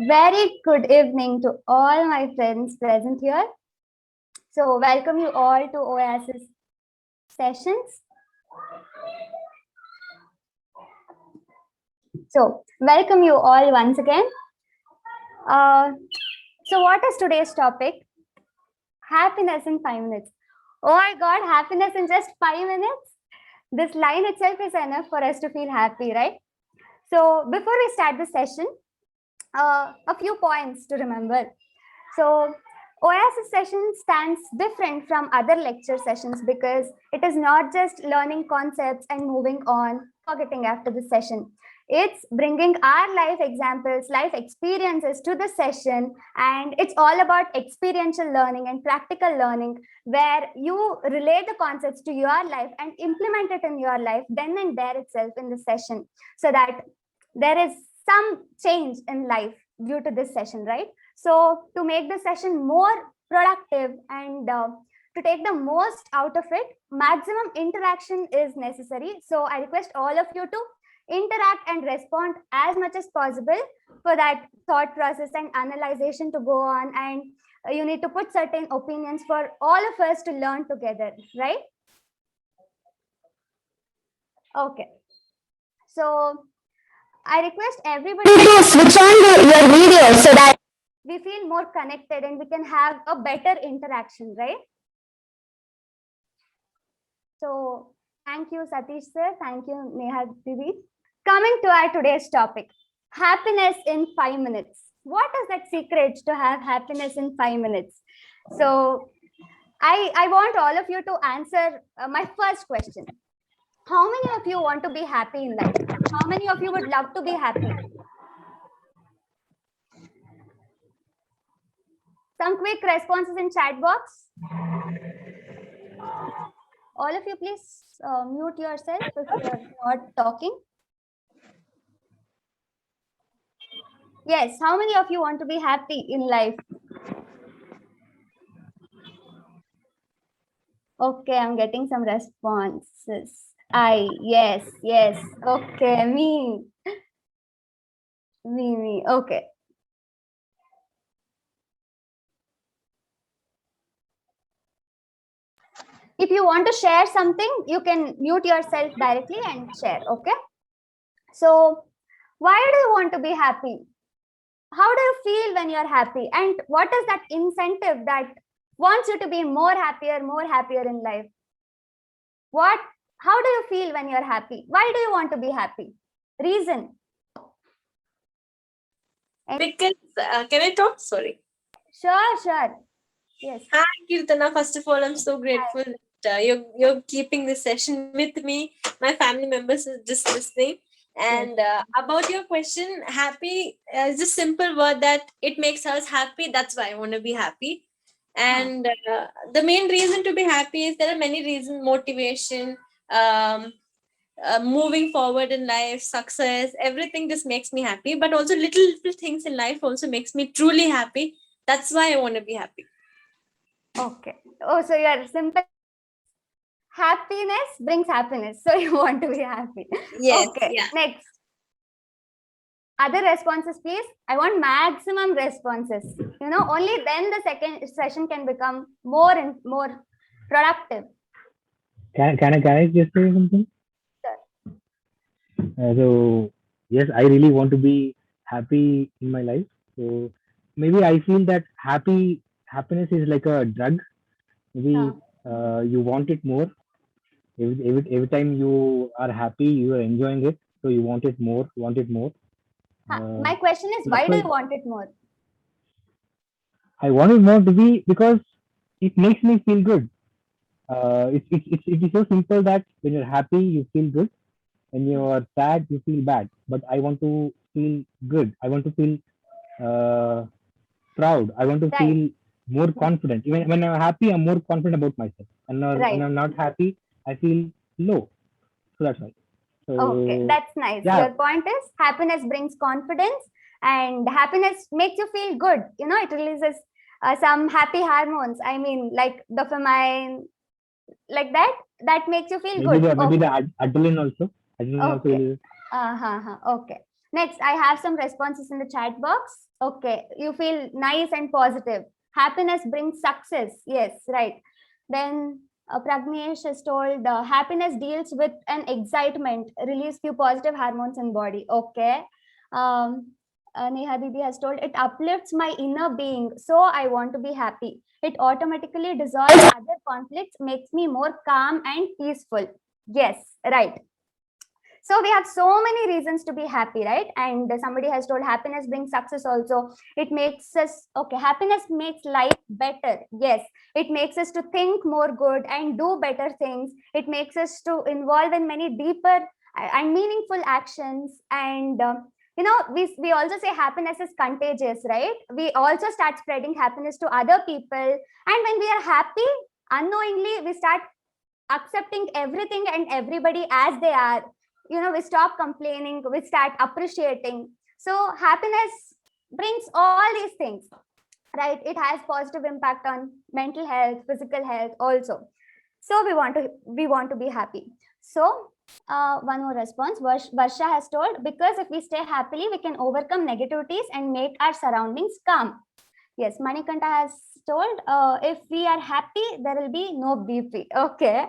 Very good evening to all my friends present here. So, welcome you all to Oasis sessions. So, welcome you all once again. So, what is today's topic? Happiness in 5 minutes. Oh my God, happiness in just 5 minutes? This line itself is enough for us to feel happy, right? So, before we start the session, a few points to remember. So, Oasis session stands different from other lecture sessions because it is not just learning concepts and moving on, forgetting after the session. It's bringing our life examples, life experiences to the session, and it's all about experiential learning and practical learning where you relate the concepts to your life and implement it in your life then and there itself in the session so that there is some change in life due to this session, right? So to make the session more productive and to take the most out of it, maximum interaction is necessary. So I request all of you to interact and respond as much as possible for that thought process and analyzation to go on. And you need to put certain opinions for all of us to learn together, right? Okay. So I request everybody to switch on your video so that we feel more connected and we can have a better interaction, right? So thank you, Satish sir. Thank you, Neha Didi. Coming to our today's topic, happiness in 5 minutes. What is that secret to have happiness in 5 minutes? So I want all of you to answer my first question. How many of you want to be happy in life? How many of you would love to be happy? Some quick responses in chat box. All of you, please mute yourself if you are not talking. Yes, how many of you want to be happy in life? Okay, I'm getting some responses. Yes. Okay, me. Okay. If you want to share something, you can mute yourself directly and share. Okay. So, why do you want to be happy? How do you feel when you're happy? And what is that incentive that wants you to be more happier in life? How do you feel when you're happy? Why do you want to be happy? Reason. Because, can I talk? Sorry. Sure. Yes. Hi, Kirtana. First of all, I'm so grateful that you're keeping this session with me. My family members are just listening. And about your question, happy is a simple word that it makes us happy. That's why I want to be happy. And the main reason to be happy is there are many reasons: motivation, um, moving forward in life, success, everything just makes me happy. But also little things in life also makes me truly happy. That's why I want to be happy. Okay. Oh, so your simple happiness brings happiness. So you want to be happy. Yes. Okay. Yeah. Next. Other responses, please. I want maximum responses. Only then the second session can become more and more productive. Can I just say something? Sure. So yes, I really want to be happy in my life. So maybe I feel that happiness is like a drug. Maybe you want it more. Every time you are happy, you are enjoying it. So you want it more, want it more. My question is, why do you want it more? I want it more to be because it makes me feel good. It is so simple that when you're happy, you feel good. When you are sad, you feel bad. But I want to feel good. I want to feel proud. I want to feel more confident. Even when I'm happy, I'm more confident about myself. And when I'm not happy, I feel low. So that's why. So, okay, that's nice. Yeah. Your point is happiness brings confidence, and happiness makes you feel good. It releases some happy hormones. I mean, like dopamine, like that. That makes you feel maybe good. maybe the adrenaline also. Okay. Releases. Okay. Next, I have some responses in the chat box. Okay, you feel nice and positive. Happiness brings success. Yes, right. Then Pragnesh has told happiness deals with an excitement, release few positive hormones in body. Okay. Um, Neha Didi has told it uplifts my inner being, so I want to be happy. It automatically dissolves other conflicts, makes me more calm and peaceful. Yes, right. So we have so many reasons to be happy, right? And somebody has told happiness brings success also. It makes us, okay, happiness makes life better. Yes, it makes us to think more good and do better things. It makes us to involve in many deeper and meaningful actions. And we also say happiness is contagious, right? We also start spreading happiness to other people. And when we are happy, unknowingly, we start accepting everything and everybody as they are. We stop complaining, we start appreciating. So happiness brings all these things, right? It has positive impact on mental health, physical health also. So we want to be happy. So one more response, Varsha has told, because if we stay happily we can overcome negativities and make our surroundings calm. Yes, Manikanta has told, if we are happy, there will be no BP. Okay.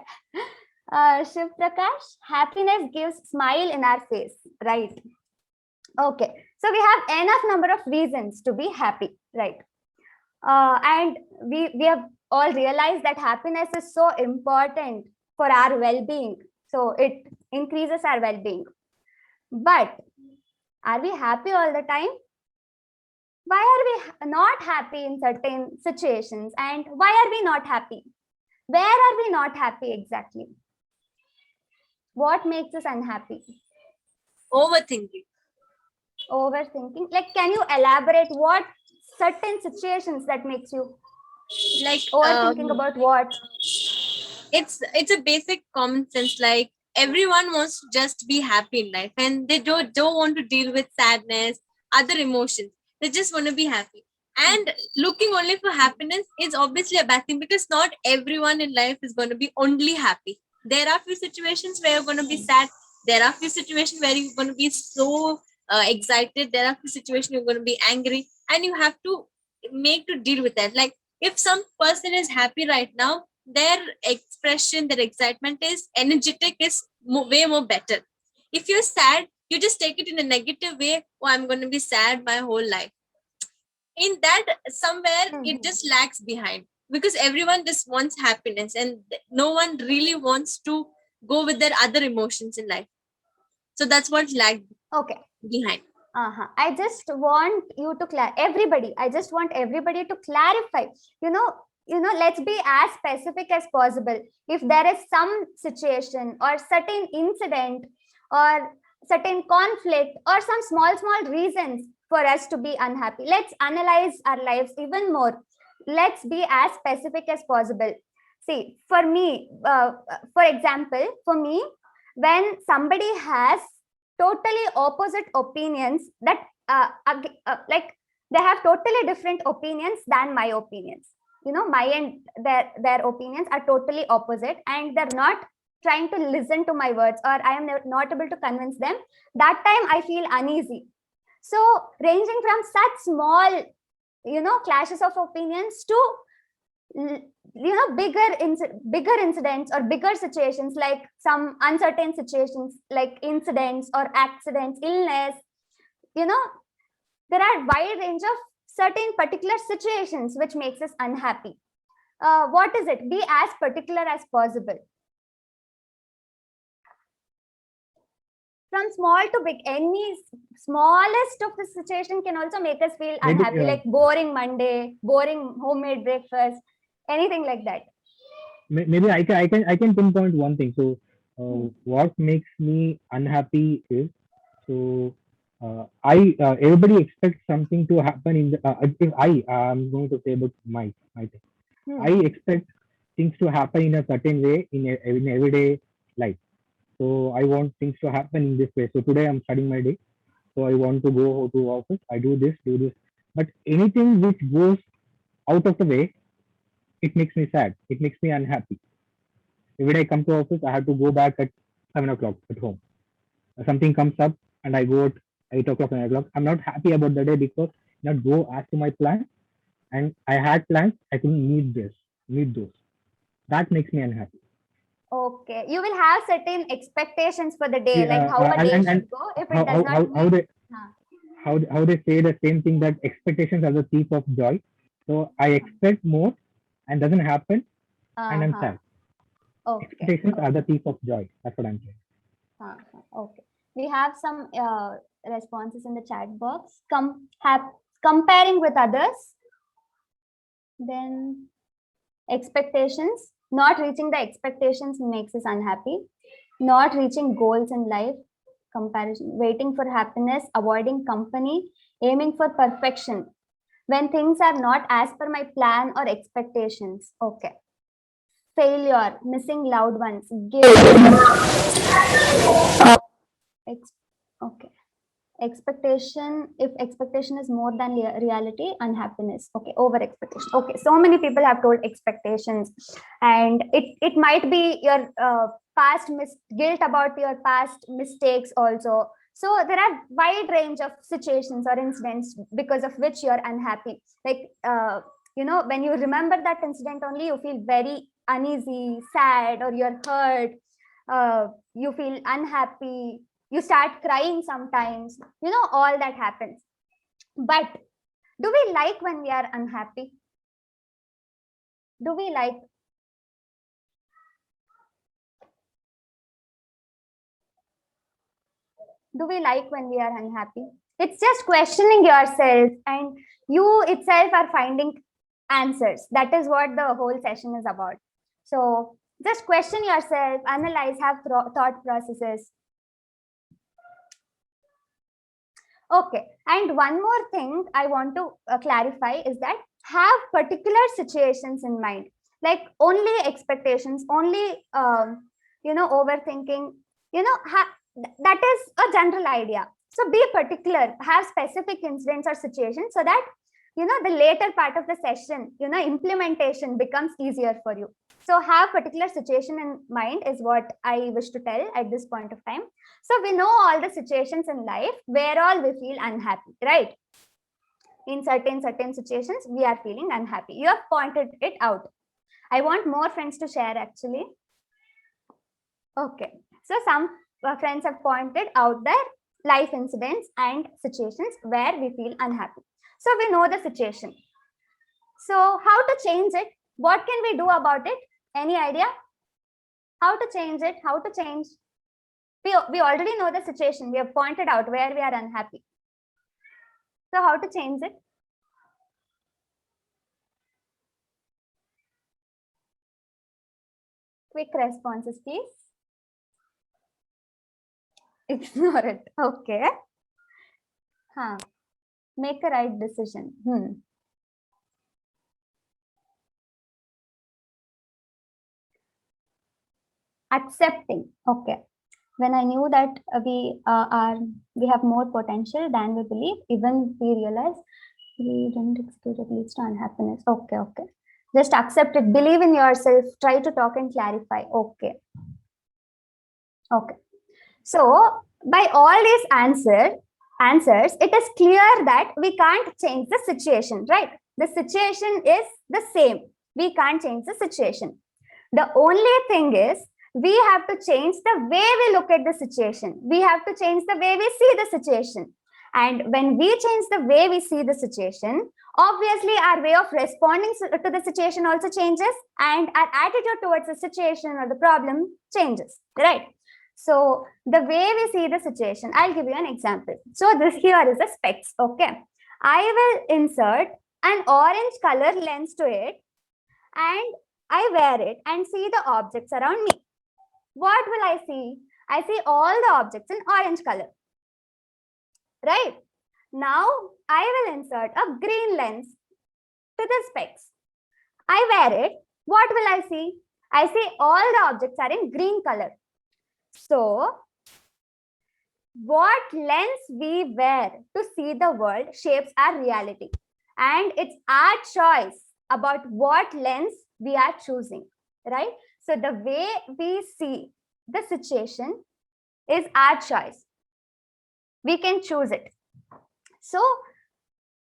Shiv Prakash, happiness gives smile in our face, right? Okay. So we have enough number of reasons to be happy, right? And we have all realized that happiness is so important for our well-being. So it increases our well-being. But are we happy all the time? Why are we not happy in certain situations, and why are we not happy? Where are we not happy exactly? What makes us unhappy? Overthinking. Overthinking. Like, can you elaborate what certain situations that makes you Like overthinking about what? it's a basic common sense. Like everyone wants to just be happy in life, and they don't want to deal with sadness, other emotions. They just want to be happy. And looking only for happiness is obviously a bad thing, because not everyone in life is going to be only happy. There are few situations where you're going to be sad. There are few situations where you're going to be so excited. There are few situations you're going to be angry, and you have to make to deal with that. Like if some person is happy right now, their expression, their excitement is energetic, is way more better. If you're sad, you just take it in a negative way. Oh, I'm going to be sad my whole life. In that, somewhere it just lags behind, because everyone just wants happiness, and no one really wants to go with their other emotions in life. So that's what lagged Okay. behind. I just want you to everybody. I just want everybody to clarify. Let's be as specific as possible. If there is some situation or certain incident or certain conflict or some small reasons for us to be unhappy, let's analyze our lives even more. Let's be as specific as possible. See, for me, for example, for me, when somebody has totally opposite opinions that like they have totally different opinions than my opinions, my and their opinions are totally opposite, and they're not trying to listen to my words, or I am not able to convince them. That time I feel uneasy. So ranging from such small clashes of opinions to bigger incidents or bigger situations, like some uncertain situations like incidents or accidents, illness. There are wide range of certain particular situations which makes us unhappy. What is it? Be as particular as possible. From small to big, any smallest of the situation can also make us feel unhappy. Like boring Monday, boring homemade breakfast, anything like that. Maybe I can pinpoint one thing. So what makes me unhappy is, so I everybody expects something to happen in the if I'm going to say about my thing. I expect things to happen in a certain way in everyday life. So I want things to happen in this way. So today I'm starting my day. So I want to go to office. I do this. But anything which goes out of the way, it makes me sad. It makes me unhappy. When I come to office, I have to go back at 7 o'clock at home. Something comes up and I go out 8 o'clock, 9 o'clock. I'm not happy about the day because not go as to my plan, and I had plans, I couldn't meet those. That makes me unhappy. Okay, you will have certain expectations for the day, like Yeah, how a day and should go. If how it does not how meet, they huh, how they say the same thing, that expectations are the thief of joy. So I expect more and doesn't happen, and I'm uh-huh. sad. Okay, Expectations are the thief of joy. That's what I'm saying. okay. We have some responses in the chat box. Comparing with others, then expectations. Not reaching the expectations makes us unhappy. Not reaching goals in life, comparison. Waiting for happiness, avoiding company, aiming for perfection. When things are not as per my plan or expectations. Okay. Failure, missing loved ones, guilt. Okay. Expectation, if expectation is more than reality, unhappiness. Okay, over expectation. Okay, so many people have told expectations, and it might be your past guilt about your past mistakes also. So there are wide range of situations or incidents because of which you're unhappy, like when you remember that incident only, you feel very uneasy, sad, or you're hurt, you feel unhappy, you start crying sometimes, all that happens. But do we like when we are unhappy? Do we like? Do we like when we are unhappy? It's just questioning yourself, and you itself are finding answers. That is what the whole session is about. So just question yourself, analyze, have thought processes. Okay, and one more thing I want to clarify is that have particular situations in mind, like only expectations, only overthinking. That is a general idea. So be particular, have specific incidents or situations, so that the later part of the session, implementation becomes easier for you. So have particular situation in mind is what I wish to tell at this point of time. So we know all the situations in life where all we feel unhappy, right? In certain situations, we are feeling unhappy. You have pointed it out. I want more friends to share actually. Okay. So some friends have pointed out their life incidents and situations where we feel unhappy. So we know the situation. So how to change it? What can we do about it? Any idea? How to change it? How to change? We already know the situation. We have pointed out where we are unhappy. So how to change it? Quick responses, please. Ignore it. Okay. Make a right decision. Accepting. Okay. When I knew that we have more potential than we believe, even we realize we didn't execute, it leads to unhappiness. Okay. Just accept it. Believe in yourself. Try to talk and clarify. Okay. So by all these answers, it is clear that we can't change the situation, right? The situation is the same. We can't change the situation. The only thing is we have to change the way we look at the situation. We have to change the way we see the situation. And when we change the way we see the situation, obviously our way of responding to the situation also changes, and our attitude towards the situation or the problem changes, right? So the way we see the situation, I'll give you an example. So this here is a specs, okay? I will insert an orange color lens to it, and I wear it and see the objects around me. What will I see? I see all the objects in orange color, right? Now I will insert a green lens to the specs. I wear it. What will I see? I see all the objects are in green color. So what lens we wear to see the world shapes our reality, and it's our choice about what lens we are choosing, right? So the way we see the situation is our choice. We can choose it. So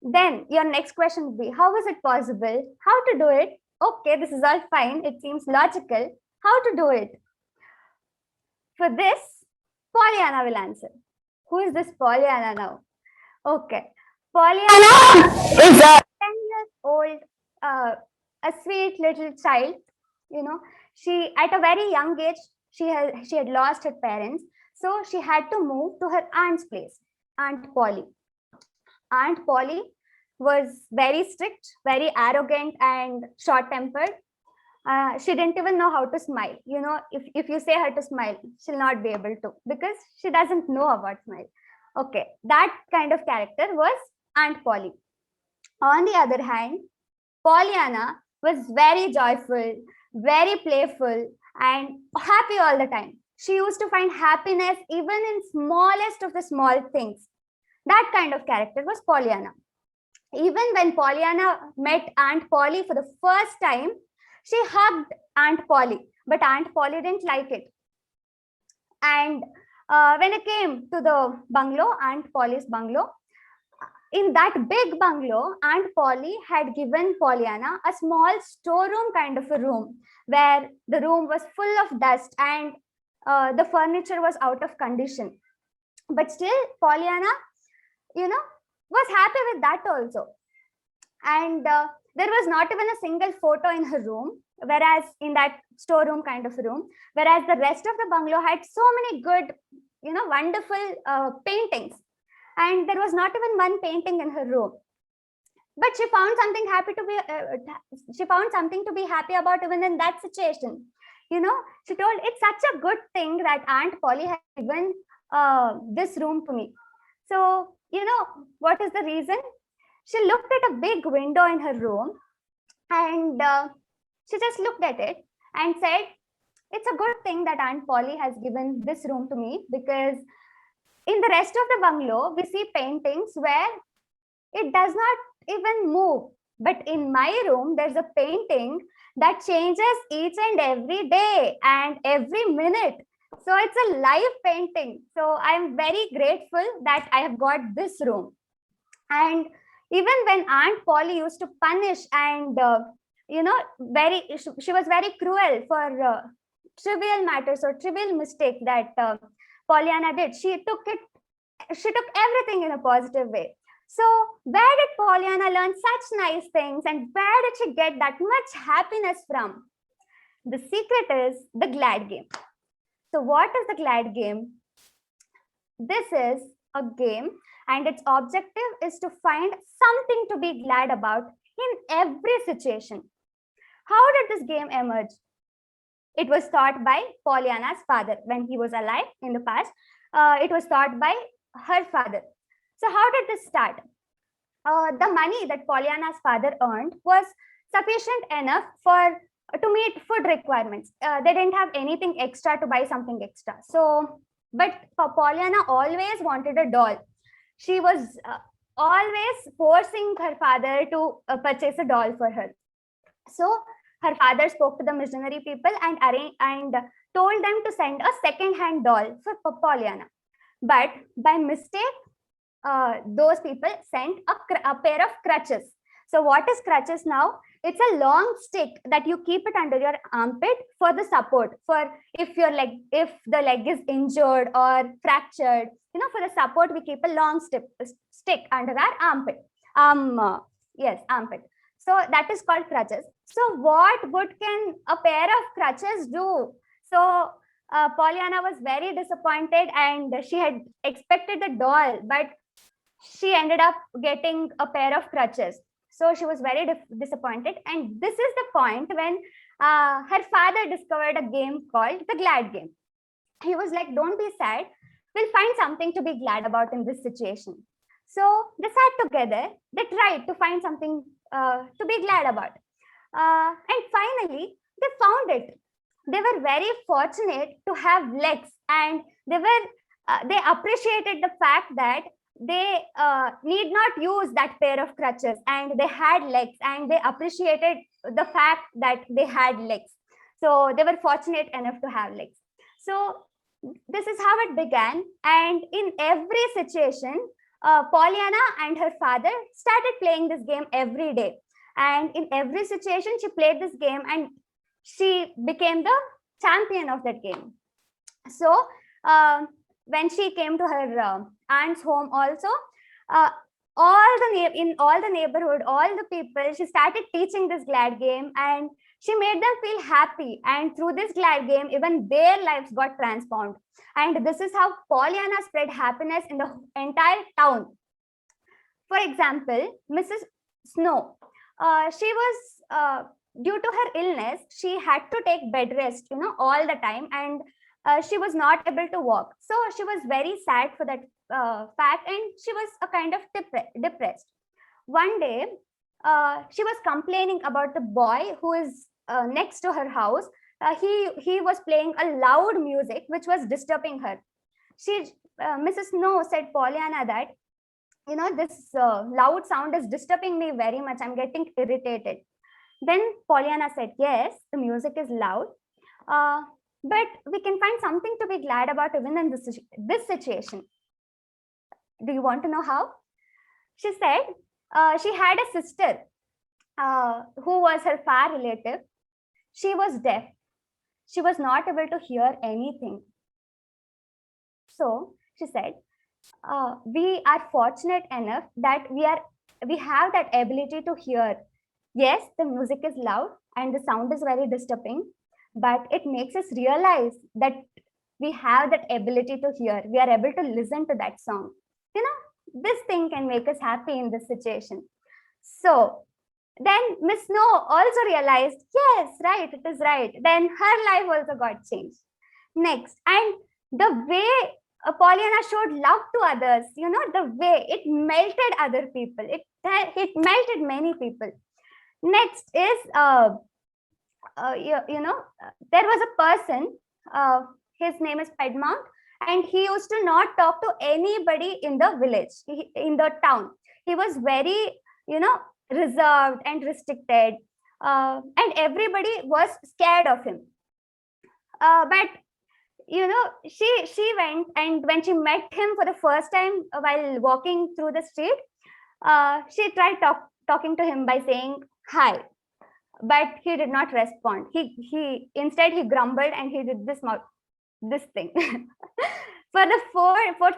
then your next question would be, how is it possible? How to do it? Okay, this is all fine. It seems logical. How to do it? For this, Pollyanna will answer. Who is this Pollyanna now? Okay. Pollyanna is a 10-year-old, a sweet little child. You know, she at a very young age, she had lost her parents. So she had to move to her aunt's place, Aunt Polly. Aunt Polly was very strict, very arrogant, and short tempered. She didn't even know how to smile. You know, if you say her to smile, she'll not be able to because she doesn't know about smile. Okay, that kind of character was Aunt Polly. On the other hand, Pollyanna was very joyful, very playful, and happy all the time. She used to find happiness even in smallest of the small things. That kind of character was Pollyanna. Even when Pollyanna met Aunt Polly for the first time, she hugged Aunt Polly, but Aunt Polly didn't like it. And when it came to the bungalow, Aunt Polly's bungalow, in that big bungalow, Aunt Polly had given Pollyanna a small storeroom kind of a room where the room was full of dust and the furniture was out of condition. But still, Pollyanna, was happy with that also. And there was not even a single photo in her room, whereas in that storeroom kind of room, whereas the rest of the bungalow had so many good, wonderful paintings. And there was not even one painting in her room. But she found something to be happy about even in that situation. She told, it's such a good thing that Aunt Polly had given this room to me. So, what is the reason? She looked at a big window in her room and she just looked at it and said, it's a good thing that Aunt Polly has given this room to me, because in the rest of the bungalow, we see paintings where it does not even move. But in my room, there's a painting that changes each and every day and every minute. So it's a live painting. So I'm very grateful that I have got this room. And even when Aunt Polly used to punish and, she was very cruel for trivial matters or trivial mistakes that Pollyanna did. She took everything in a positive way. So where did Pollyanna learn such nice things, and where did she get that much happiness from? The secret is the Glad game. So what is the Glad game? This is a game and its objective is to find something to be glad about in every situation. How did this game emerge? It was taught by Pollyanna's father when he was alive in the past. It was taught by her father. So how did this start? The money that Pollyanna's father earned was sufficient enough to meet food requirements. They didn't have anything extra to buy something extra. So, but Pollyanna always wanted a doll. She was always forcing her father to purchase a doll for her. So her father spoke to the missionary people and told them to send a second-hand doll for Pollyanna. But by mistake, those people sent a pair of crutches. So what is crutches now? It's a long stick that you keep it under your armpit for the support. For if the leg is injured or fractured, for the support, we keep a long stick under our armpit. Armpit. So that is called crutches. So what good can a pair of crutches do? So Pollyanna was very disappointed and she had expected the doll, but she ended up getting a pair of crutches. So she was very disappointed. And this is the point when her father discovered a game called the Glad game. He was like, don't be sad. We'll find something to be glad about in this situation. So they sat together. They tried to find something to be glad about. And finally, they found it. They were very fortunate to have legs, and they appreciated the fact that they need not use that pair of crutches, and they had legs, and they appreciated the fact that they had legs. So they were fortunate enough to have legs. So this is how it began. And in every situation, Pollyanna and her father started playing this game every day. And in every situation, she played this game and she became the champion of that game. So when she came to her aunt's home also, uh, in all the neighborhood, all the people, she started teaching this glad game, and she made them feel happy. And through this glad game, even their lives got transformed. And this is how Pollyanna spread happiness in the entire town. For example, Mrs. Snow, she was due to her illness, she had to take bed rest, all the time, and she was not able to walk. So she was very sad for that fact, and she was a kind of depressed. One day, she was complaining about the boy who is next to her house. He was playing a loud music which was disturbing her. Mrs. Snow said Pollyanna that, this loud sound is disturbing me very much. I'm getting irritated. Then Pollyanna said, yes, the music is loud, but we can find something to be glad about even in this situation. Do you want to know how? She said she had a sister who was her far relative. She was deaf. She was not able to hear anything. So she said, we are fortunate enough that we have that ability to hear. Yes, the music is loud and the sound is very disturbing, but it makes us realize that we have that ability to hear. We are able to listen to that song. This thing can make us happy in this situation. So then Miss Snow also realized, yes, right, it is right. Then her life also got changed. Next, and the way Pollyanna showed love to others, the way it melted other people. It melted many people. Next is, there was a person, his name is Piedmont, and he used to not talk to anybody in the village, in the town. He was very, reserved and restricted, and everybody was scared of him. But she went, and when she met him for the first time while walking through the street, she tried talking to him by saying hi, but he did not respond. He instead he grumbled and he did this thing. For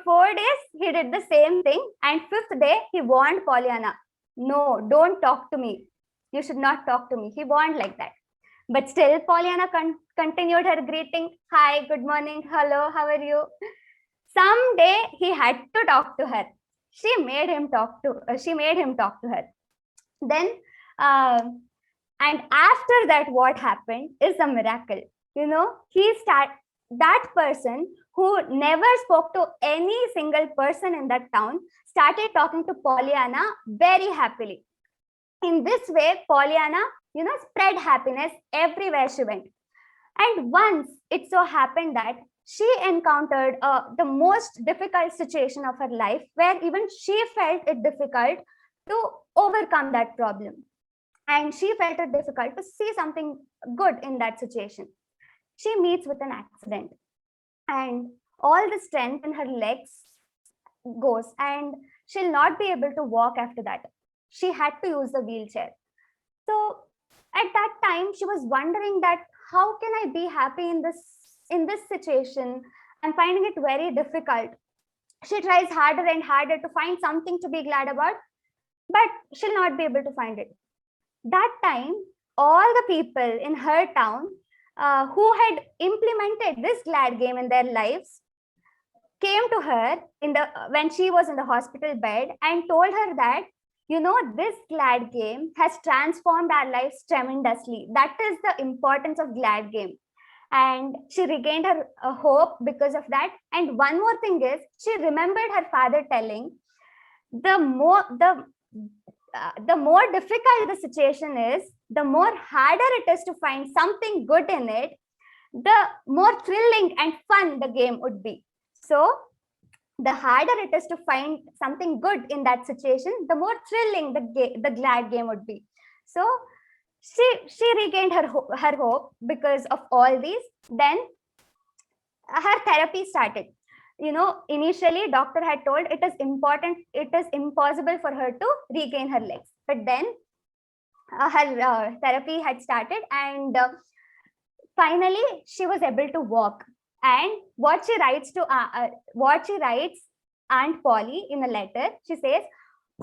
4 days he did the same thing, and 5th day he warned Pollyanna, no, don't talk to me. You should not talk to me. He warned like that. But still, Pollyanna continued her greeting. Hi, good morning, hello, how are you? Someday he had to talk to her. She made him talk to her. Then, and after that, what happened is a miracle. That person who never spoke to any single person in that town started talking to Pollyanna very happily. In this way, Pollyanna, spread happiness everywhere she went. And once it so happened that she encountered the most difficult situation of her life, where even she felt it difficult to overcome that problem. And she felt it difficult to see something good in that situation. She meets with an accident, and all the strength in her legs goes, and she'll not be able to walk after that. She had to use the wheelchair. So at that time, she was wondering that how can I be happy in this situation? I'm finding it very difficult. She tries harder and harder to find something to be glad about, but she'll not be able to find it. That time, all the people in her town who had implemented this glad game in their lives came to her when she was in the hospital bed and told her that, this glad game has transformed our lives tremendously. That is the importance of glad game. And she regained her hope because of that. And one more thing is, she remembered her father telling, the more difficult the situation is, the more harder it is to find something good in it, the more thrilling and fun the game would be. So the harder it is to find something good in that situation, the more thrilling the glad game would be. So she regained her hope because of all these. Then her therapy started. Initially doctor had told it is impossible for her to regain her legs, but then her therapy had started, and finally she was able to walk. And what she writes Aunt Polly in a letter, she says,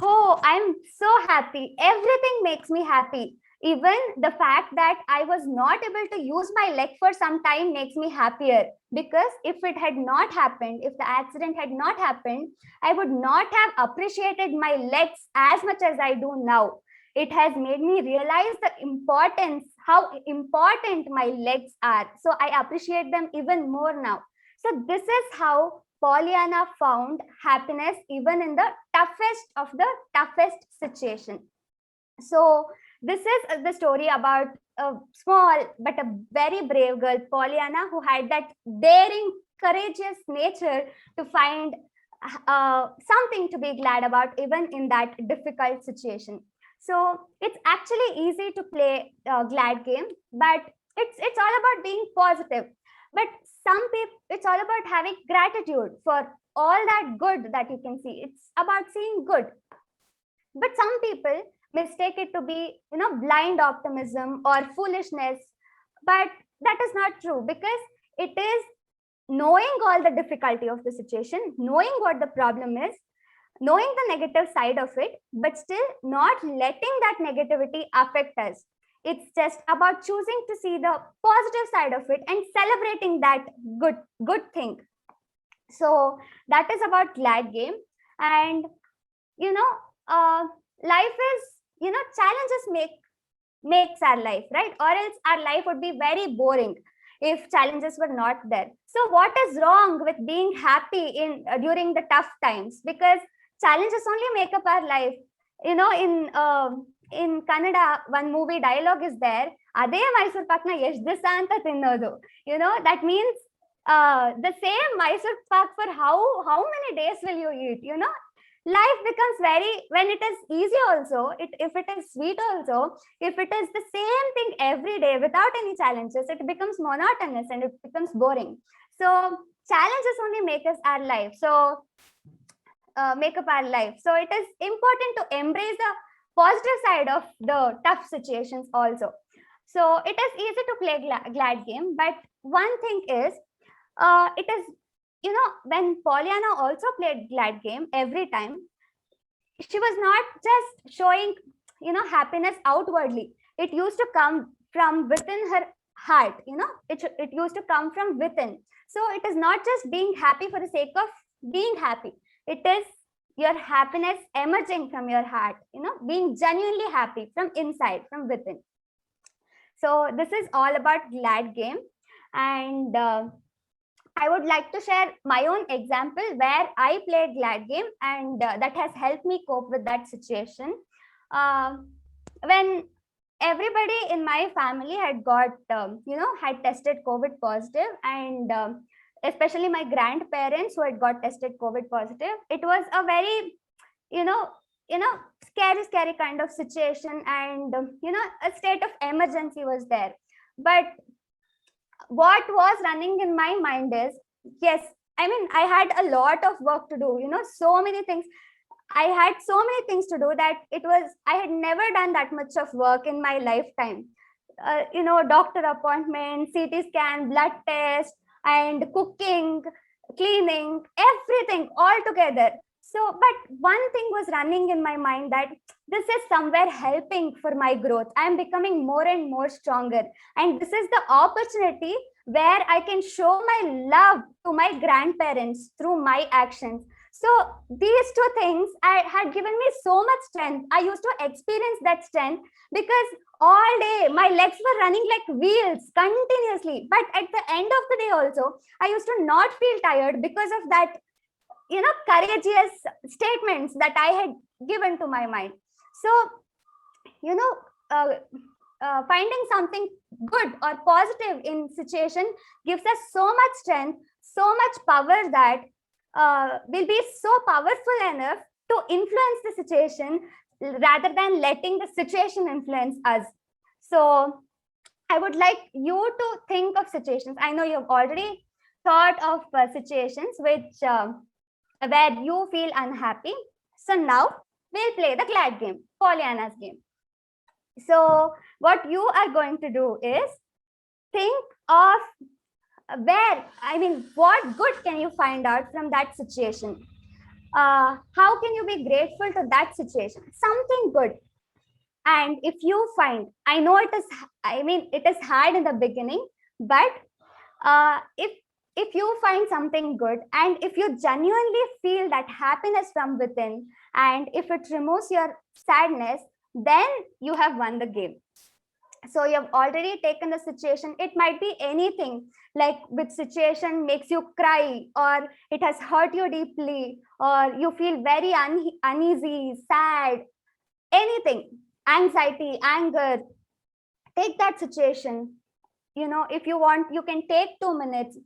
"Oh, I'm so happy. Everything makes me happy. Even the fact that I was not able to use my leg for some time makes me happier. Because if it had not happened, if the accident had not happened, I would not have appreciated my legs as much as I do now. It has made me realize how important my legs are. So I appreciate them even more now." So this is how Pollyanna found happiness even in the toughest situation. So this is the story about a small but a very brave girl, Pollyanna, who had that daring, courageous nature to find something to be glad about even in that difficult situation. So it's actually easy to play a glad game, but it's all about being positive. But some people, it's all about having gratitude for all that good that you can see. It's about seeing good. But some people mistake it to be, blind optimism or foolishness. But that is not true, because it is knowing all the difficulty of the situation, knowing what the problem is, knowing the negative side of it, but still not letting that negativity affect us. It's just about choosing to see the positive side of it and celebrating that good thing. So that is about glad game. And life is, challenges makes our life, right? Or else our life would be very boring if challenges were not there. So what is wrong with being happy during the tough times? Because challenges only make up our life. In Kannada, one movie dialogue is there, "Ade Mysore Pakna ಎಷ್ಟು ದಿವಸ ಅಂತ ತಿನ್ನೋದು." That means the same Mysore Pak for how many days will you eat? Life becomes very, when it is easy also, if it is sweet also, if it is the same thing every day without any challenges, it becomes monotonous and it becomes boring. So challenges only make us our life. So make up our life. So it is important to embrace the positive side of the tough situations also. So it is easy to play glad game, but one thing is, it is, when Pollyanna also played glad game every time, she was not just showing, happiness outwardly. It used to come from within her heart. It used to come from within. So it is not just being happy for the sake of being happy. It is your happiness emerging from your heart, being genuinely happy from inside, from within. So this is all about glad game. And I would like to share my own example where I played glad game, and that has helped me cope with that situation. When everybody in my family had had tested COVID positive, and especially my grandparents who had got tested COVID positive, it was a very, scary kind of situation, and a state of emergency was there. But what was running in my mind is, yes, I mean, I had a lot of work to do, so many things. I had so many things to do that I had never done that much of work in my lifetime. Doctor appointment, CT scan, blood test, and cooking, cleaning, everything all together. So, but one thing was running in my mind, that this is somewhere helping for my growth. I am becoming more and more stronger. And this is the opportunity where I can show my love to my grandparents through my actions. So these two things had given me so much strength. I used to experience that strength because all day my legs were running like wheels continuously. But at the end of the day also, I used to not feel tired because of that, courageous statements that I had given to my mind. So, finding something good or positive in situation gives us so much strength, so much power that will be so powerful enough to influence the situation rather than letting the situation influence us. So I would like you to think of situations. I know you've already thought of situations which where you feel unhappy. So now we'll play the glad game, Pollyanna's game. So what you are going to do is think of what good can you find out from that situation? How can you be grateful to that situation? Something good. And if you find, I know it is hard in the beginning, but if you find something good, and if you genuinely feel that happiness from within, and if it removes your sadness, then you have won the game. So you have already taken the situation. It might be anything, like which situation makes you cry, or it has hurt you deeply, or you feel very uneasy, sad, anything, anxiety, anger. Take that situation. If you want, you can take 2 minutes.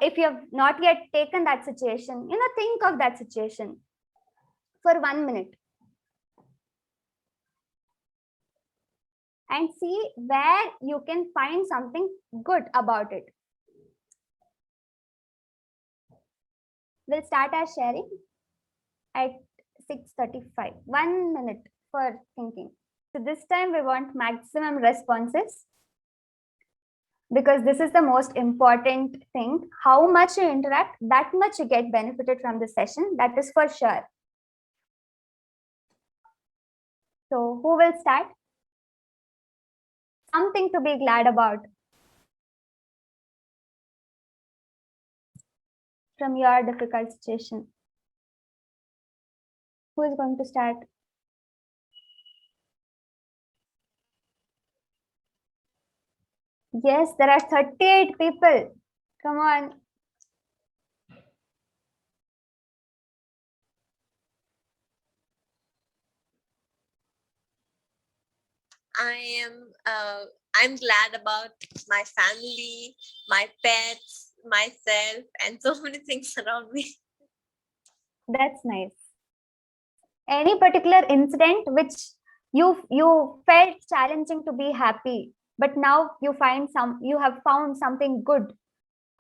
If you have not yet taken that situation, think of that situation for 1 minute and see where you can find something good about it. We'll start our sharing at 6:35. 1 minute for thinking. So this time we want maximum responses, because this is the most important thing. How much you interact, that much you get benefited from the session. That is for sure. So who will start? Something to be glad about from your difficult situation. Who is going to start? Yes, there are 38 people. Come on. I'm glad about my family, my pets, myself, and so many things around me. That's nice. Any particular incident which you felt challenging to be happy, but now you have found something good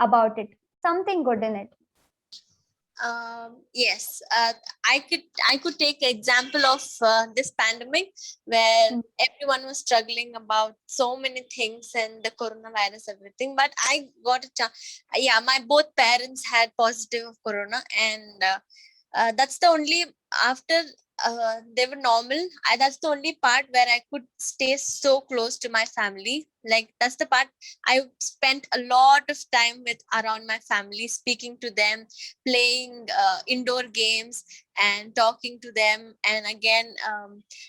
about it, something good in it? Yes, I could take example of this pandemic where everyone was struggling about so many things and the coronavirus, everything. But I got a chance. Yeah, my both parents had positive of corona, and that's the only after they were normal. That's the only part where I could stay so close to my family. Like that's the part I spent a lot of time with around my family, speaking to them, playing indoor games and talking to them, and again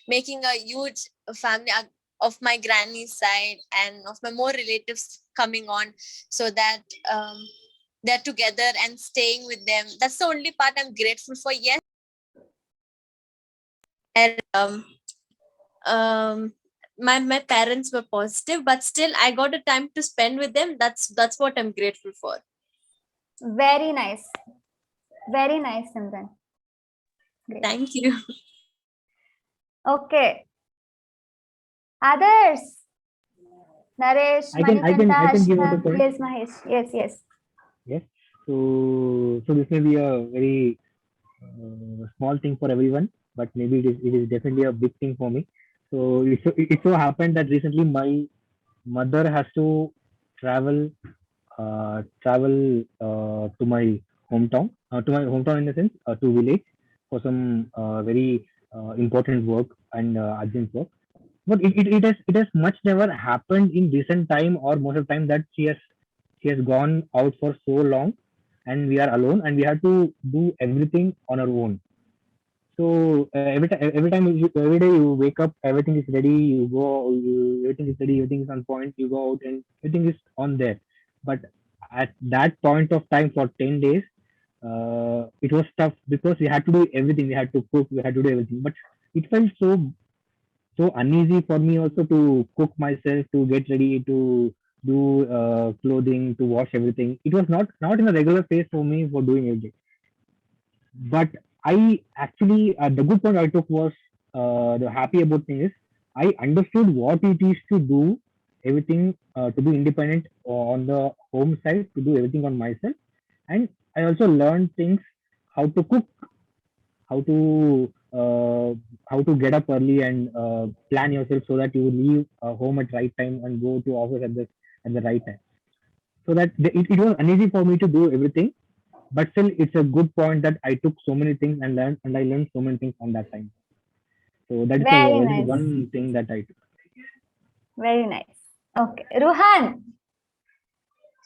making a huge family of my granny's side and of my more relatives coming on, so that they're together and staying with them. That's the only part I'm grateful for. Yes. And my parents were positive, but still I got a time to spend with them. That's what I'm grateful for. Very nice. Very nice, Simran. Great. Thank you. Okay. Others? Naresh, I can give out a point. Yes, Mahesh. Yes. Yes. So this may be a very small thing for everyone, but maybe it is definitely a big thing for me. So it so happened that recently my mother has to travel to my hometown in the sense to village for some very important work and urgent work. But it has much never happened in recent time or most of the time that she has gone out for so long and we are alone and we have to do everything on our own. So every day you wake up, everything is ready. Everything is ready, everything is on point. You go out and everything is on there. But at that point of time for 10 days, it was tough because we had to do everything. We had to cook, we had to do everything. But it felt so uneasy for me also to cook myself, to get ready, to do clothing, to wash everything. It was not in a regular phase for me for doing everything. But I actually the good point I took was the happy about thing is I understood what it is to do everything to be independent on the home side, to do everything on myself. And I also learned things, how to cook, how to get up early and plan yourself so that you leave home at right time and go to office at the right time. So that it was uneasy for me to do everything, but still it's a good point that I took so many things and I learned so many things on that time. So Very that is nice. one thing that I took. Very nice. Okay. Ruhan,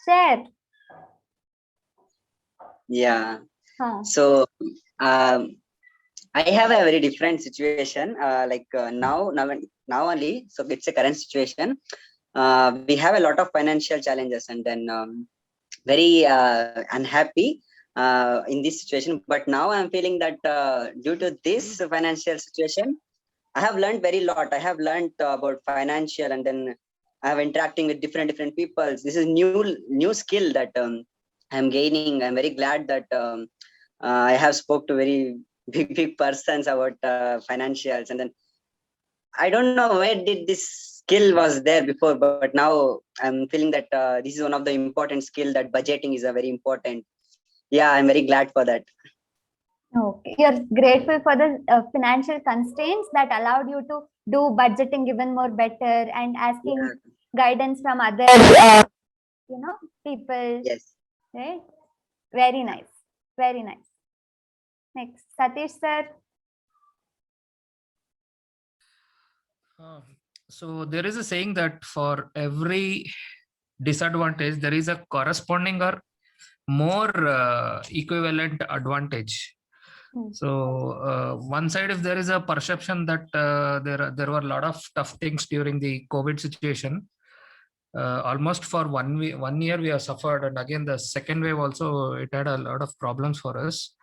share. Yeah. Huh. So I have a very different situation. Now only. So it's a current situation. We have a lot of financial challenges, and then very unhappy in this situation. But now I'm feeling that due to this financial situation, I have learned very lot. I have learned about financial, and then I have interacting with different people. This is new skill that I'm gaining. I'm very glad that I have spoke to very big persons about financials, and then I don't know where did this skill was there before, but now I'm feeling that this is one of the important skill, that budgeting is a very important. Yeah, I'm very glad for that. Okay. You're grateful for the financial constraints that allowed you to do budgeting even more better and asking Yeah. guidance from other, people. Yes. Right? Very nice. Very nice. Next, Satish sir. So there is a saying that for every disadvantage, there is a corresponding or more equivalent advantage. So one side, if there is a perception that there were a lot of tough things during the COVID situation, almost for 1 year we have suffered, and again the second wave also, it had a lot of problems for us.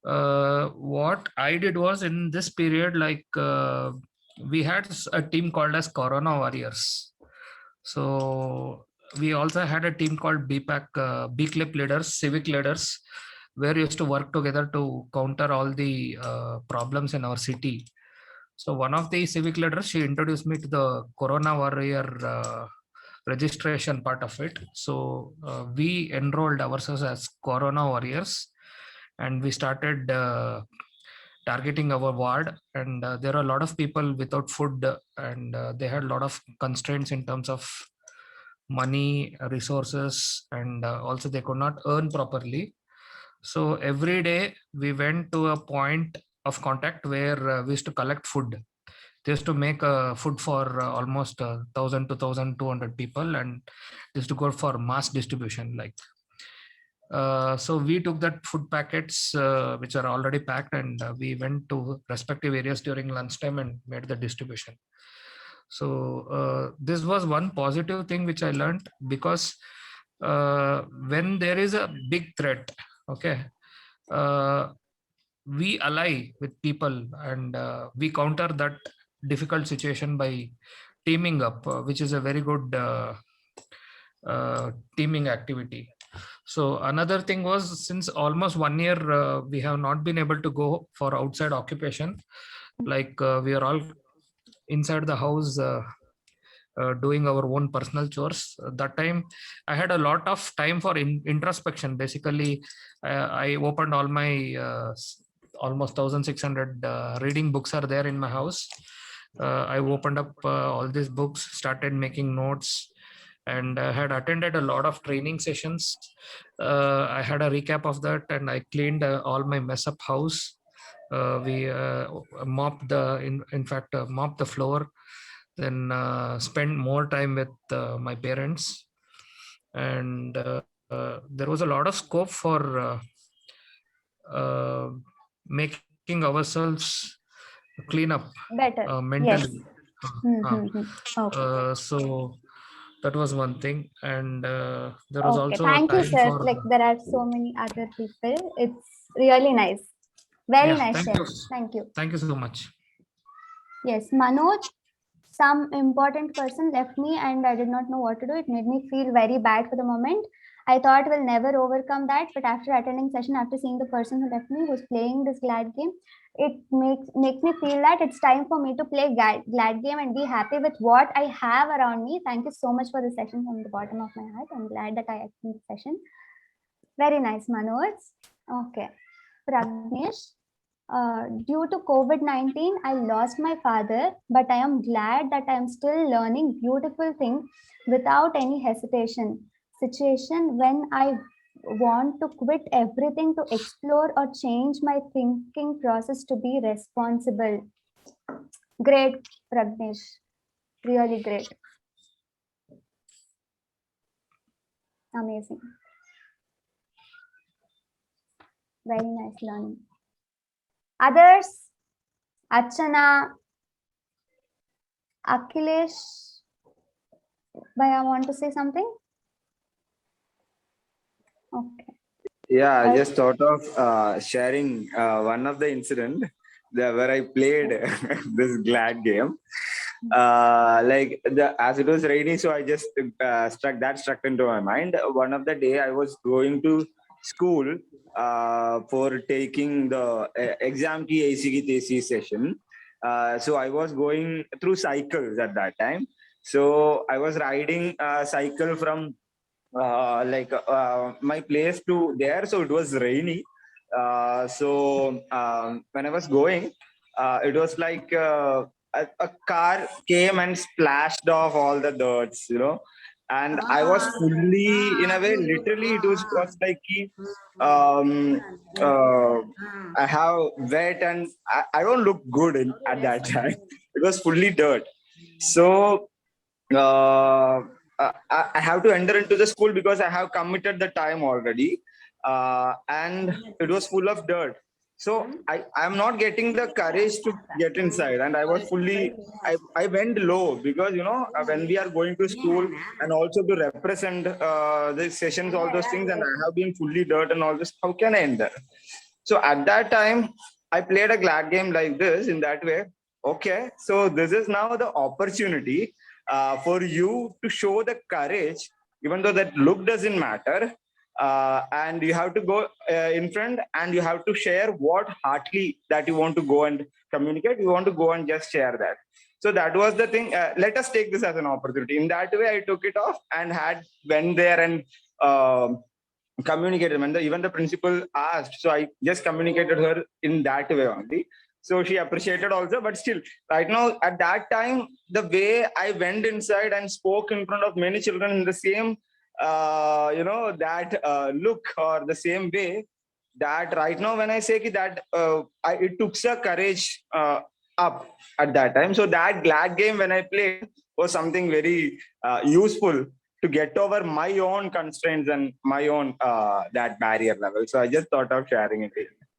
What I did was, in this period, we had a team called as Corona Warriors. So we also had a team called BPAC, B-Clip leaders, civic leaders, where we used to work together to counter all the problems in our city. So one of the civic leaders, she introduced me to the Corona Warrior registration part of it. So we enrolled ourselves as Corona Warriors, and we started targeting our ward. And there are a lot of people without food, and they had a lot of constraints in terms of money, resources, and also they could not earn properly. So every day we went to a point of contact where we used to collect food. They used to make food for almost 1,000 to 1,200 people, and they used to go for mass distribution. So we took that food packets which are already packed, and we went to respective areas during lunchtime and made the distribution. So this was one positive thing which I learned, because when there is a big threat, okay, we ally with people, and we counter that difficult situation by teaming up, which is a very good teaming activity. So another thing was, since almost 1 year we have not been able to go for outside occupation. We are all inside the house doing our own personal chores. That time I had a lot of time for introspection. Basically, I opened all my almost 1,600 reading books are there in my house. I opened up all these books, started making notes, and had attended a lot of training sessions. I had a recap of that, and I cleaned all my mess up house. We mopped mopped the floor, then spent more time with my parents. And there was a lot of scope for making ourselves clean up Better. mentally. Okay. So that was one thing. And there was Okay. also Thank a you, time sir. for There are so many other people. It's really nice. Very nice. thank Share. you. Thank you. Thank you so much. Yes, Manoj, some important person left me and I did not know what to do. It made me feel very bad for the moment. I thought we'll never overcome that, but after attending session, after seeing the person who left me who's playing this glad game, it makes me feel that it's time for me to play glad game and be happy with what I have around me. Thank you so much for the session from the bottom of my heart. I'm glad that I attended the session. Very nice, Manoj. Okay, Pragnesh. Due to COVID-19, I lost my father, but I am glad that I am still learning beautiful things without any hesitation. Situation when I want to quit everything to explore or change my thinking process to be responsible. Great, Pragnesh. Really great. Amazing. Very nice learning. Others, Archana, Akhilesh, Bhaiya, want to say something? Okay. Yeah, I just thought of sharing one of the incident where I played this glad game. As it was raining, so I just struck into my mind. One of the day I was going to school for taking the exam ki ACT session. So I was going through cycles at that time. So I was riding a cycle from my place to there, so it was rainy. When I was going, it was like a car came and splashed off all the dirts, and I was fully, in a way, literally it was like um uh, I have wet, and I don't look good at that time. It was fully dirt. So I have to enter into the school because I have committed the time already, and it was full of dirt. So I'm not getting the courage to get inside, and I was fully, I went low because when we are going to school and also to represent the sessions, all those things, and I have been fully dirt and all this. How can I enter? So at that time, I played a glad game like this in that way. Okay, so this is now the opportunity for you to show the courage, even though that look doesn't matter. And you have to go in front and you have to share what heartily that you want to go and communicate. You want to go and just share that. So that was the thing. Let us take this as an opportunity. In that way, I took it off and went there and communicated. When even the principal asked, so I just communicated her in that way only. So she appreciated also, but still, right now, at that time, the way I went inside and spoke in front of many children in the same, look or the same way, that right now, when I say that it took some courage up at that time. So that glad game when I played was something very useful to get over my own constraints and my own that barrier level. So I just thought of sharing it.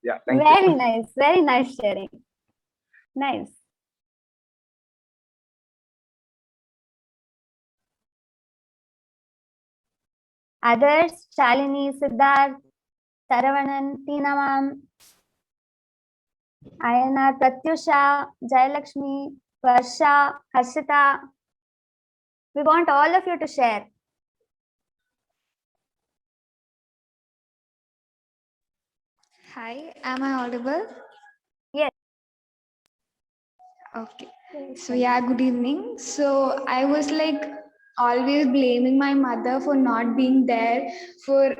Yeah, thank you. Very nice sharing. Nice. Others, Shalini, Siddharth, Saravanan, Tina Ma'am, Ayana, Pratyusha, Jayalakshmi, Varsha, Harshita. We want all of you to share. Hi, am I audible? Yes. Okay. So yeah, good evening. So I was like always blaming my mother for not being there for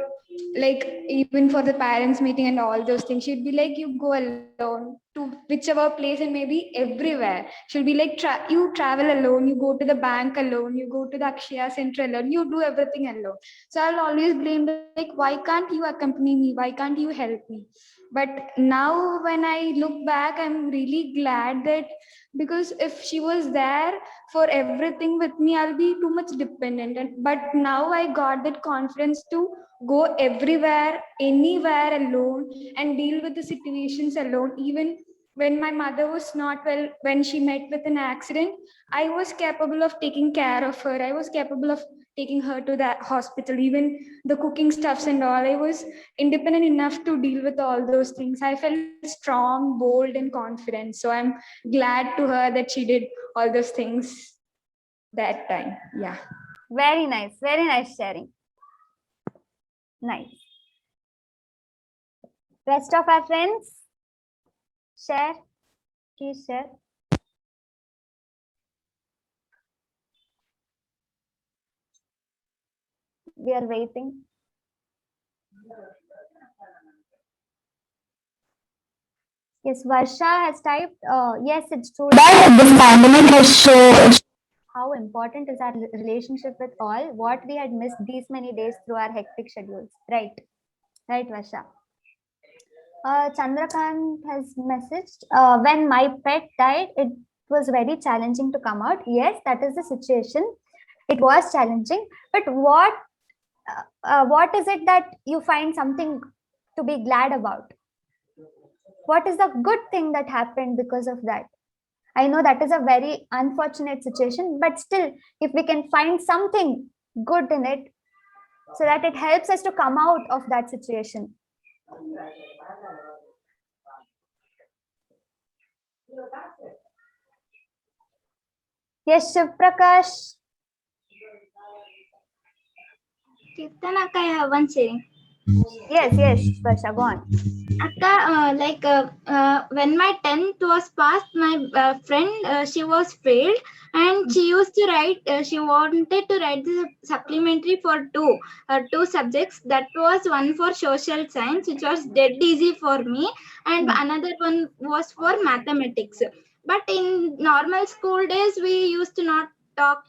like even for the parents meeting and all those things. She'd be like, you go alone to whichever place and maybe everywhere. She'll be like, you travel alone, you go to the bank alone, you go to the Akshaya Center alone, you do everything alone. So I'll always blame like, why can't you accompany me? Why can't you help me? But now when I look back, I'm really glad that, because if she was there for everything with me, I'll be too much dependent. But now I got that confidence to go everywhere, anywhere alone and deal with the situations alone. Even when my mother was not well, when she met with an accident, I was capable of taking care of her. I was capable of taking her to the hospital, even the cooking stuffs and all. I was independent enough to deal with all those things. I felt strong, bold, and confident. So I'm glad to her that she did all those things that time. Yeah. Very nice sharing. Nice. Rest of our friends, share. Please share. We are waiting. Yes, Varsha has typed, yes, it's true that this pandemic has shown how important is our relationship with all, what we had missed these many days through our hectic schedules. Right, Varsha. Chandrakant has messaged, when my pet died, it was very challenging to come out. Yes, that is the situation. It was challenging, but what is it that you find something to be glad about? What is the good thing that happened because of that? I know that is a very unfortunate situation, but still, if we can find something good in it, so that it helps us to come out of that situation. Yes, Shiv Prakash. Kirtana, I have one sharing. Yes, Varsha, go on. Akka, when my 10th was passed, my friend, she was failed, and she used to write, she wanted to write the supplementary for two subjects. That was one for social science, which was dead easy for me, and another one was for mathematics. But in normal school days, we used to not talk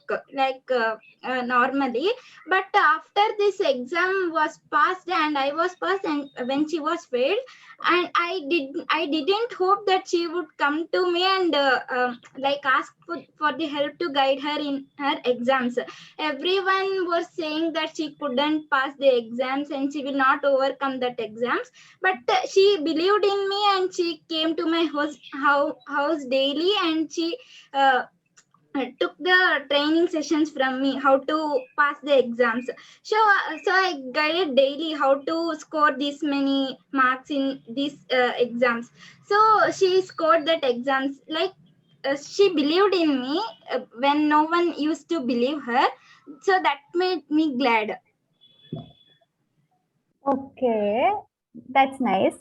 normally, but after this exam was passed and I was passed, and when she was failed, and I didn't hope that she would come to me and ask for the help to guide her in her exams. Everyone was saying that she couldn't pass the exams and she will not overcome that exams, but she believed in me and she came to my house daily, and she took the training sessions from me how to pass the exams. So I guided daily how to score this many marks in these exams. So she scored that exams. She believed in me when no one used to believe her. So that made me glad. Okay, that's nice.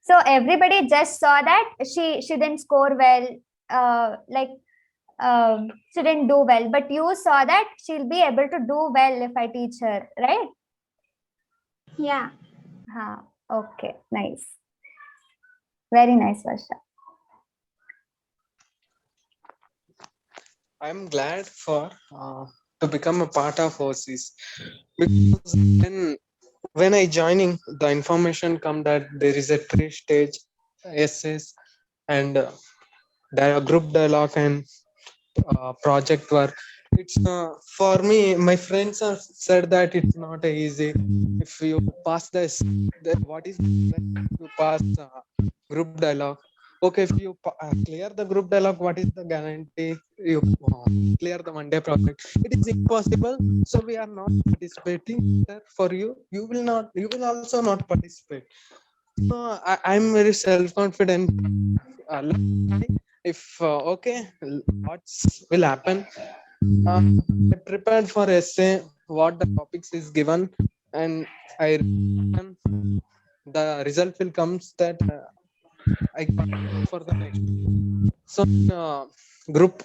So everybody just saw that she didn't score well, she didn't do well, but you saw that she'll be able to do well if I teach her, right? Yeah. Okay, nice. Very nice, Varsha. I'm glad for to become a part of OCs, because when I joining, the information come that there is a 3-stage essays and group dialogue and project work. It's for me, my friends have said that it's not easy. If you pass this, what is you pass group dialogue? Okay, if you clear the group dialogue, what is the guarantee you clear the one day project? It is impossible. So we are not participating. For you, you will also not participate. So I'm very self-confident. If okay, what will happen? I prepared for essay what the topics is given, and the result will comes that I got for the next. So group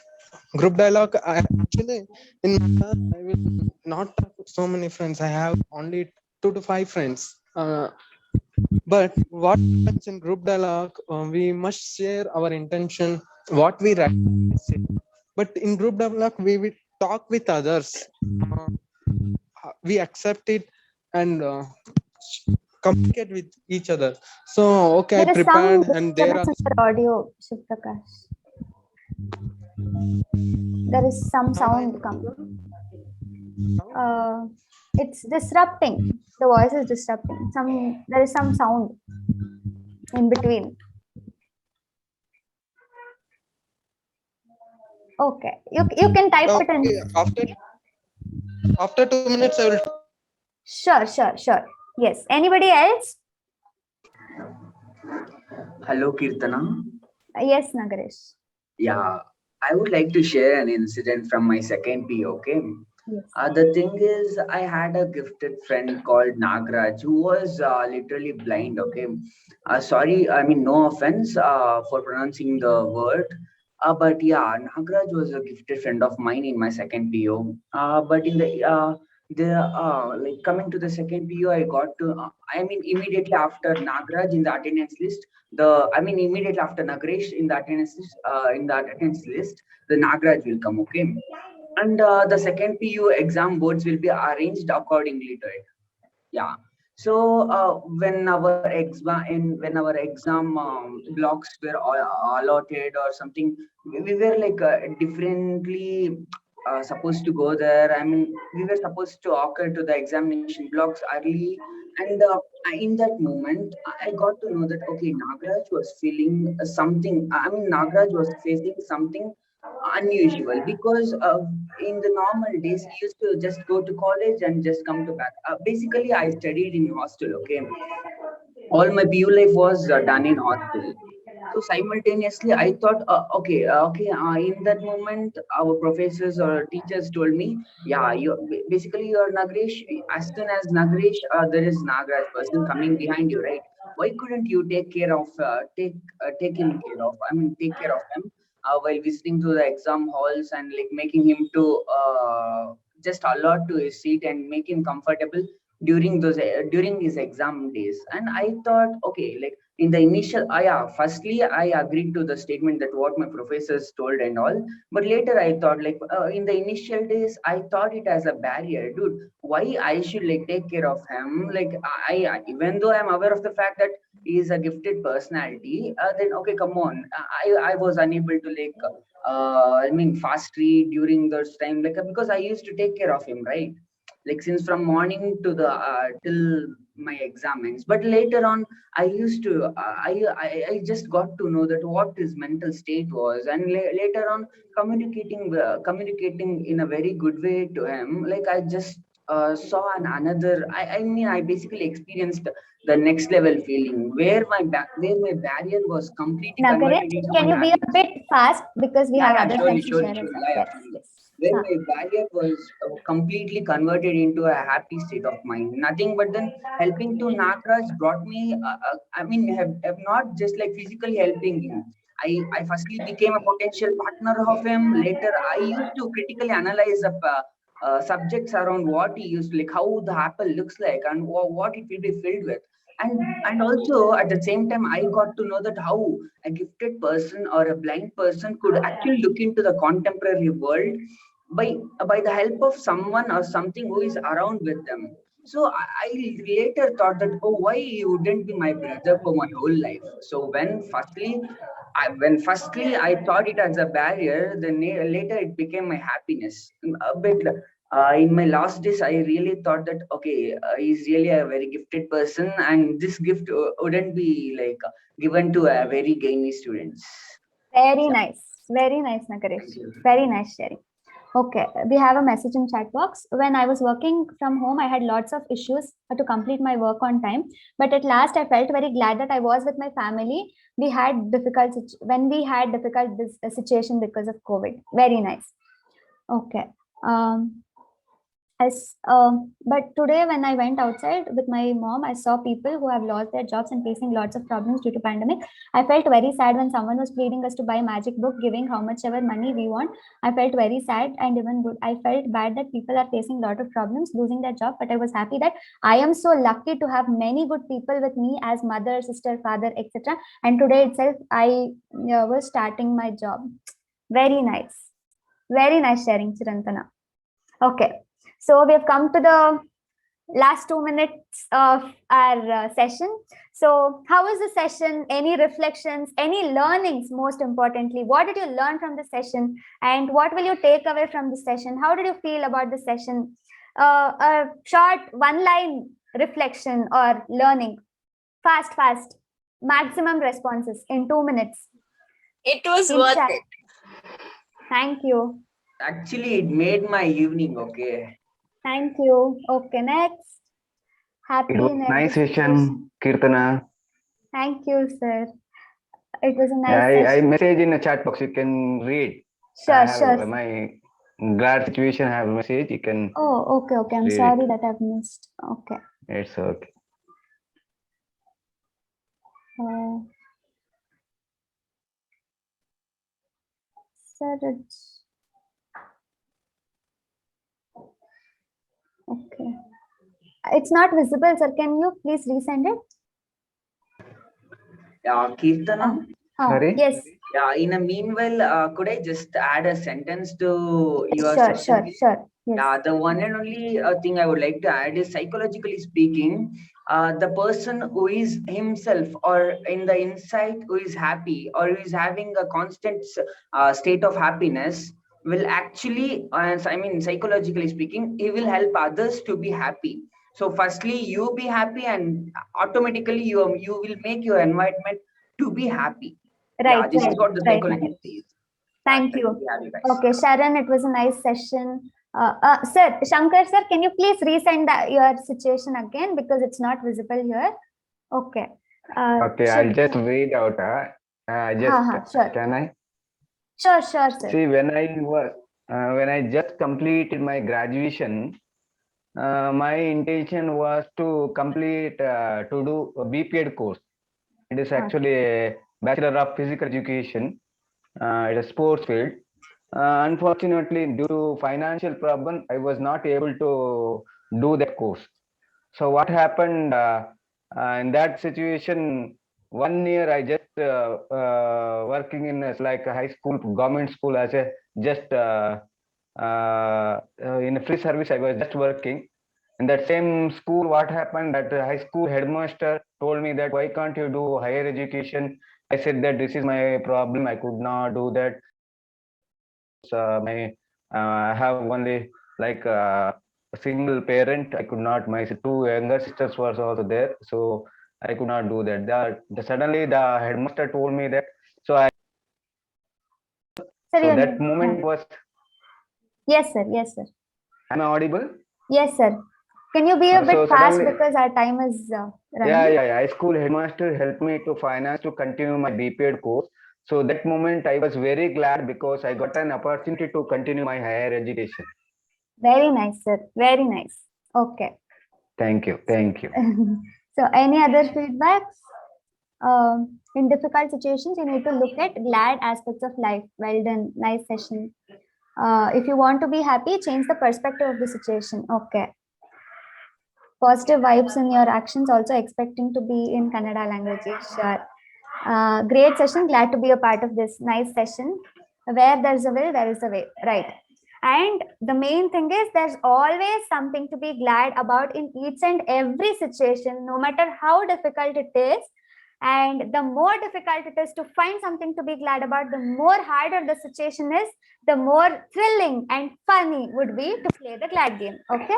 dialogue. I will not talk with so many friends. I have only 2 to 5 friends. But what happens in group dialogue, we must share our intention, what we write. But in group dialogue, we will talk with others. We accept it and communicate with each other. So, okay, I prepared, and there are audio, Shiv Prakash. There is some sound coming. It's disrupting. The voice is disrupting. There is some sound in between. Okay, you can type it in. After 2 minutes, I will. Sure. Yes. Anybody else? Hello, Kirtana. Yes, Nagaresh. Yeah, I would like to share an incident from my second PO. Okay, Yes. The thing is, I had a gifted friend called Nagraj who was literally blind. Okay, sorry, I mean no offense for pronouncing the word, but yeah, Nagraj was a gifted friend of mine in my second PO. But in the like coming to the second PO, I got to. I mean, immediately after Nagraj in the attendance list, immediately after Nagresh in the attendance list, the Nagraj will come. Okay, and the second PU exam boards will be arranged accordingly to it. Yeah. So when our exam blocks were allotted or something, we were like differently supposed to go there. I mean, we were supposed to occur to the examination blocks early, and in that moment, I got to know that okay, Nagraj was feeling something. I mean, Nagraj was facing something unusual because in the normal days he used to just go to college and just come to back. Basically, I studied in hostel. Okay, all my PU life was done in hostel. So simultaneously, I thought, in that moment, our professors or teachers told me, yeah, basically you're Nagresh. As soon as Nagresh, there is Nagraj person coming behind you, right? Why couldn't you take him care of? I mean, take care of him while visiting to the exam halls and like making him to just allot to his seat and make him comfortable during his exam days. And I thought, okay, like in the initial firstly I agreed to the statement that what my professors told and all, but later I thought like in the initial days I thought it as a barrier, dude. Why I should like take care of him? Like even though I'm aware of the fact that he is a gifted personality, then okay, come on. I was unable to like I mean fast read during those time, like because I used to take care of him, right? Like since from morning to the till my exams. But later on I used to I just got to know that what his mental state was, and later on communicating in a very good way to him, like I just saw another. I mean I basically experienced the next level feeling where my barrier was completely Nagaresh, converted into can my you be a happiness. bit fast because we have Yeah, other surely, friends to surely, share as surely. well. Yeah, Yes, surely. yes. Where Huh. my barrier was completely converted into a happy state of mind. Nothing but then helping to Nagraj brought me, I mean, have not just like physically helping him. I firstly became a potential partner of him. Later, I used to critically analyze the subjects around what he used, like how the apple looks like and what it will be filled with. And also at the same time, I got to know that how a gifted person or a blind person could actually look into the contemporary world by the help of someone or something who is around with them. So I later thought that, oh, why you wouldn't be my brother for my whole life? So when firstly I thought it as a barrier, then later it became my happiness. A bit in my last days, I really thought that okay, he's really a very gifted person, and this gift wouldn't be like given to a very gainy students. Very Yeah, nice. Very nice, Nagaresh. thank you. Very nice sharing. Okay, we have a message in chat box. When I was working from home, I had lots of issues to complete my work on time. But at last, I felt very glad that I was with my family. We had when we had difficult this situation because of COVID. Very nice. Okay. Um, but today when I went outside with my mom, I saw people who have lost their jobs and facing lots of problems due to pandemic. I felt very sad when someone was pleading us to buy magic book, giving how much ever money we want. I felt very sad and even good. I felt bad that people are facing a lot of problems, losing their job, but I was happy that I am so lucky to have many good people with me as mother, sister, father, etc. And today itself, I was starting my job. Very nice. Very nice sharing, Chirantana. Okay. So we have come to the last 2 minutes of our session. So how was the session? Any reflections, any learnings, most importantly? What did you learn from the session? And what will you take away from the session? How did you feel about the session? A short one-line reflection or learning. Fast. Maximum responses in 2 minutes. It was In worth chat. it. Thank you. Actually, it made my evening. Okay. Thank you. Okay, next. Happy It was in a every nice situation. session, Kirtana. Thank you, sir. It was a Yeah, nice I session. message in the chat box. You can read. I Sure, have sure. my glad situation, I have a message. You can. Oh, okay, okay. I'm read sorry it. that I've missed. Okay. It's okay. Sir, it's okay. It's not visible, sir. Can you please resend it? Kirtana. Sorry? Yes. Yeah. In a meanwhile, could I just add a sentence to your Sure, session? sure. Yes. Yeah, the one and only thing I would like to add is, psychologically speaking, the person who is himself or in the inside who is happy or who is having a constant state of happiness will actually, I mean, psychologically speaking, he will help others to be happy. So firstly, you be happy, and automatically you will make your environment to be happy. Right. Yeah, this is what the right. psychology says. Thank you. Yeah, you guys. Okay, Sharon, it was a nice session. Sir, Shankar, sir, can you please resend your situation again, because it's not visible here? Okay. Okay, I'll just read out. Sure. Can I? Sure, sir. See, when I just completed my graduation, my intention was to complete to do a BPEd course. It is actually a Bachelor of Physical Education. It's a sports field. Unfortunately, due to financial problem, I was not able to do that course. So what happened in that situation? 1 year I just working in like a high school, government school, as a just in a free service. I was just working in that same school. What happened? That high school headmaster told me that, why can't you do higher education? I said that this is my problem. I could not do that. I have only like a single parent. I could not. My two younger sisters was also there, so I could not do that. Suddenly the headmaster told me that. So that moment was. Yes, sir. Yes, sir. Am I audible? Yes, sir. Can you be a bit fast, suddenly, because our time is running? Yeah. High school headmaster helped me to finance to continue my BPEd course. So that moment I was very glad, because I got an opportunity to continue my higher education. Very nice, sir. Very nice. Okay. Thank you. So any other feedbacks? In difficult situations, you need to look at glad aspects of life. Well done. Nice session. If you want to be happy, change the perspective of the situation. Okay. Positive vibes in your actions, also expecting to be in Kannada language. Sure. Great session. Glad to be a part of this nice session. Where there's a will, there is a way. Right. And the main thing is, there's always something to be glad about in each and every situation, no matter how difficult it is. And the more difficult it is to find something to be glad about, the more harder the situation is, the more thrilling and funny would be to play the glad game. Okay.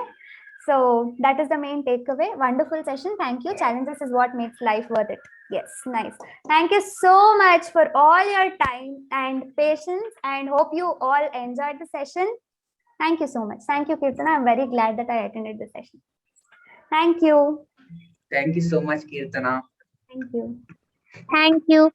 So that is the main takeaway. Wonderful session. Thank you. Challenges is what makes life worth it. Yes, nice. Thank you so much for all your time and patience, and hope you all enjoyed the session. Thank you so much. Thank you, Kirtana. I'm very glad that I attended the session. Thank you. Thank you so much, Kirtana. Thank you. Thank you.